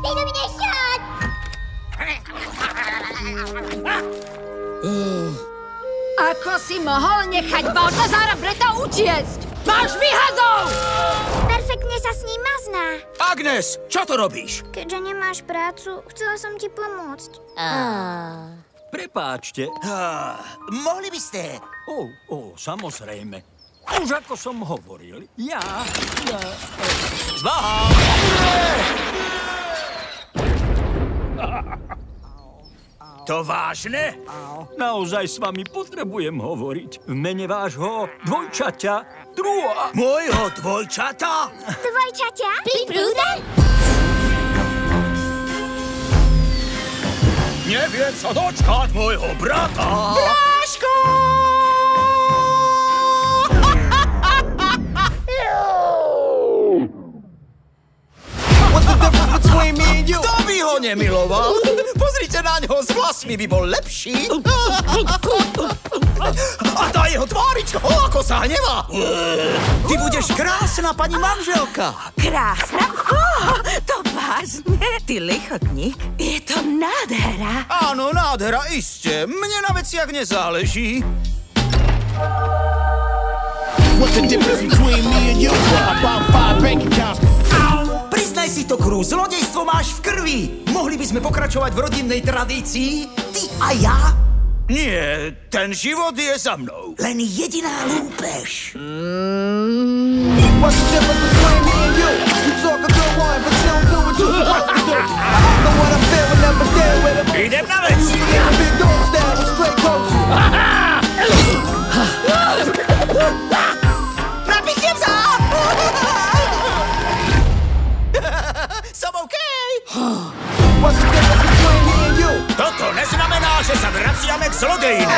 Denomination! Ako si mohol nechať Baltazára Breta utiecť? Máš vyhazov! Perfektne sa s ním mazná. Agnes, čo to robíš? Keďže nemáš prácu, chcela som ti pomôcť. Prepáčte. Mohli by ste? Samozrejme. Už ako som hovoril, ja... S Bohom! To vážne? Naozaj s vami potrebujem hovoriť. V mene vášho dvojčaťa, Trua. Môjho dvojčata? Dvojčaťa? Príprúde? Neviem sa dočkať môjho brata. Bráško! Kto by ho nemiloval? Pozrite na ňo, s vlasmi by bol lepší. A tá jeho tvárička, ako sa hnevá. Ty budeš krásna, pani manželka. Krásna? To vážne? Ty lichotník? Je to nádhera. Áno, nádhera, iste. Mne na veciach nezáleží. What's the difference between me and you? About 5 bank accounts. Priznaj si to, Cruz, zlodejstvo máš v krvi. Mohli by sme pokračovať v rodinnej tradícii? Ty a ja? Nie, ten život je za mnou. Len jediná lúpež. What's the difference between me and you? You talk a good one, but you don't do what you're supposed to do. I know what I feel when I'm there with him. Idem na vec. Big dog style with straight coaching. Napíšem sa! Som okej. What's the difference between me and you? Toto neznamená, že sa vraciame k zlodejine.